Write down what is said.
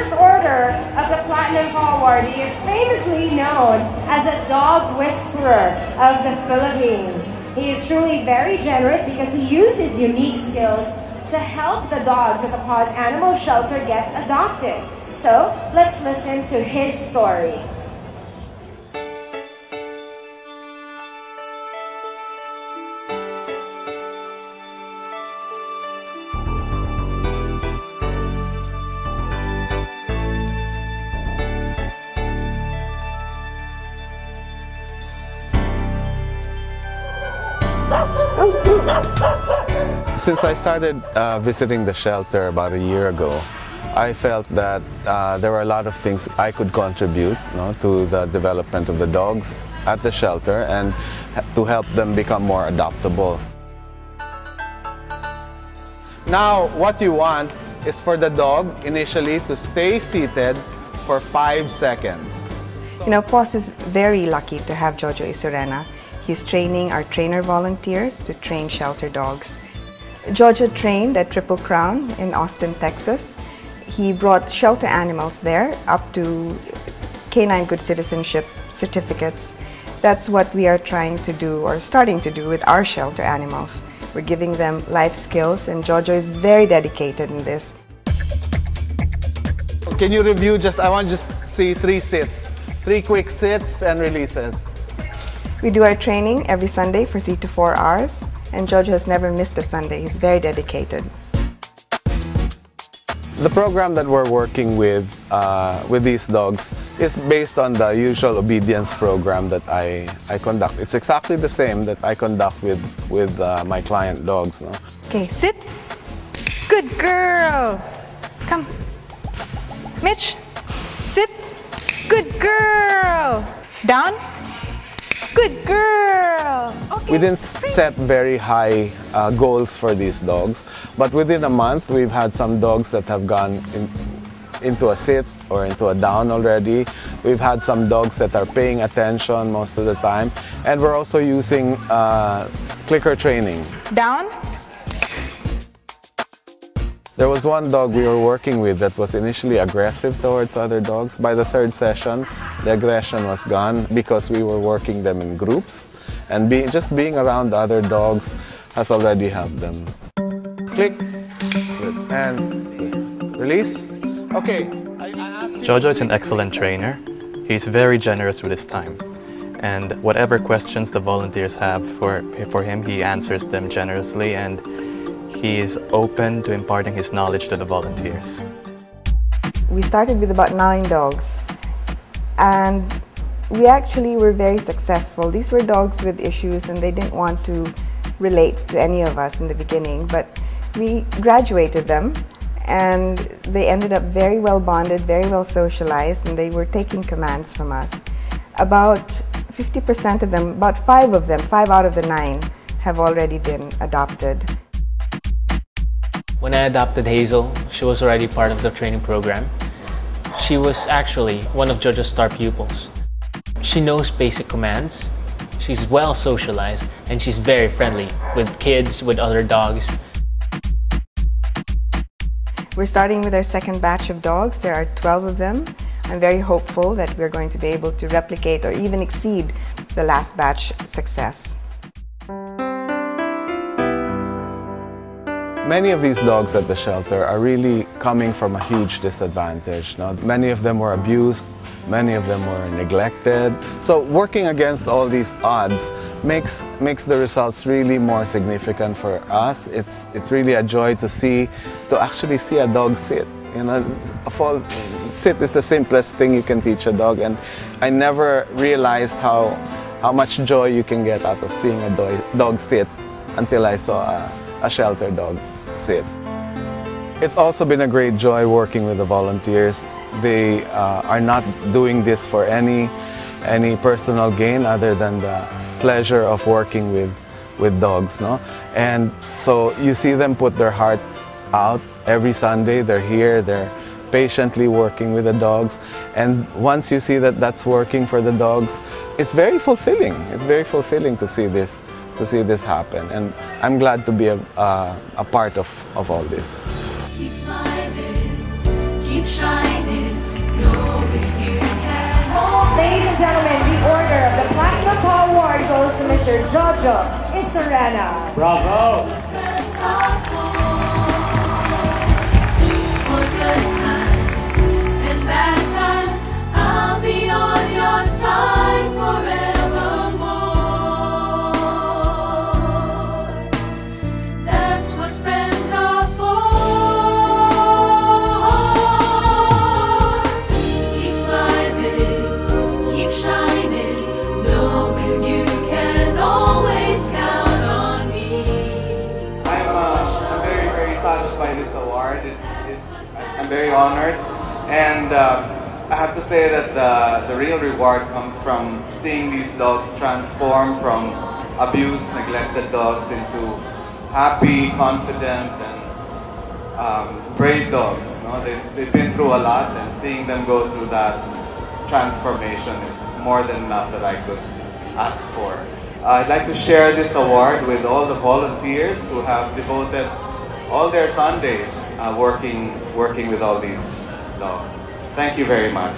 first order of the Platinum Paw awardee is famously known as a dog whisperer of the Philippines. He is truly very generous because he uses unique skills to help the dogs at the PAWS Animal Shelter get adopted. So, let's listen to his story. Since I started visiting the shelter about a year ago, I felt that there were a lot of things I could contribute, to the development of the dogs at the shelter and to help them become more adoptable. Now, what you want is for the dog initially to stay seated for 5 seconds. You know, PAWS is very lucky to have Jojo Isorena. He's training our trainer volunteers to train shelter dogs. Jojo trained at Triple Crown in Austin, Texas. He brought shelter animals there up to canine good citizenship certificates. That's what we are trying to do or starting to do with our shelter animals. We're giving them life skills, and Jojo is very dedicated in this. Can you review I want to just see 3 sits, 3 quick sits and releases. We do our training every Sunday for 3 to 4 hours, and Jojo has never missed a Sunday. He's very dedicated. The program that we're working with these dogs is based on the usual obedience program that I conduct. It's exactly the same that I conduct with my client dogs. No? Okay, sit. Good girl. Come. Mitch, sit. Good girl. Down. Good girl. Okay. We didn't set very high goals for these dogs, but within a month we've had some dogs that have gone into a sit or into a down already. We've had some dogs that are paying attention most of the time, and we're also using clicker training. Down. There was one dog we were working with that was initially aggressive towards other dogs. By the 3rd session, the aggression was gone because we were working them in groups, and just being around the other dogs has already helped them. Click, good, and release. Okay. Jojo is an excellent trainer. He's very generous with his time, and whatever questions the volunteers have for him, he answers them generously, and he is open to imparting his knowledge to the volunteers. We started with about 9 dogs, and we actually were very successful. These were dogs with issues, and they didn't want to relate to any of us in the beginning, but we graduated them, and they ended up very well bonded, very well socialized, and they were taking commands from us. About 50% of them, about 5 of them, 5 out of the 9, have already been adopted. When I adopted Hazel, she was already part of the training program. She was actually one of Jojo's star pupils. She knows basic commands, she's well socialized, and she's very friendly with kids, with other dogs. We're starting with our 2nd batch of dogs. There are 12 of them. I'm very hopeful that we're going to be able to replicate or even exceed the last batch success. Many of these dogs at the shelter are really coming from a huge disadvantage. Many of them were abused, many of them were neglected. So working against all these odds makes the results really more significant for us. It's really a joy to actually see a dog sit. Sit is the simplest thing you can teach a dog, and I never realized how much joy you can get out of seeing a dog sit until I saw a shelter dog sit. It's also been a great joy working with the volunteers. They are not doing this for any personal gain other than the pleasure of working with dogs, no? And so you see them put their hearts out every Sunday. They're here, they're patiently working with the dogs, and once you see that that's working for the dogs, it's very fulfilling. It's very fulfilling to see this happen, and I'm glad to be a part of all this. Keep smiling, keep shining. Mr. Jojo Isorena. Bravo! For good times and bad times, I'll be on your side forevermore. That's what friends are for. Keep smiling, keep shining, knowing you can always count on me. I'm very, very touched by this award. I'm very honored, and I have to say that the real reward comes from seeing these dogs transform from abused, neglected dogs into happy, confident, and brave dogs. No? They've been through a lot, and seeing them go through that transformation is more than enough that I could ask for. I'd like to share this award with all the volunteers who have devoted all their Sundays working with all these dogs. Thank you very much.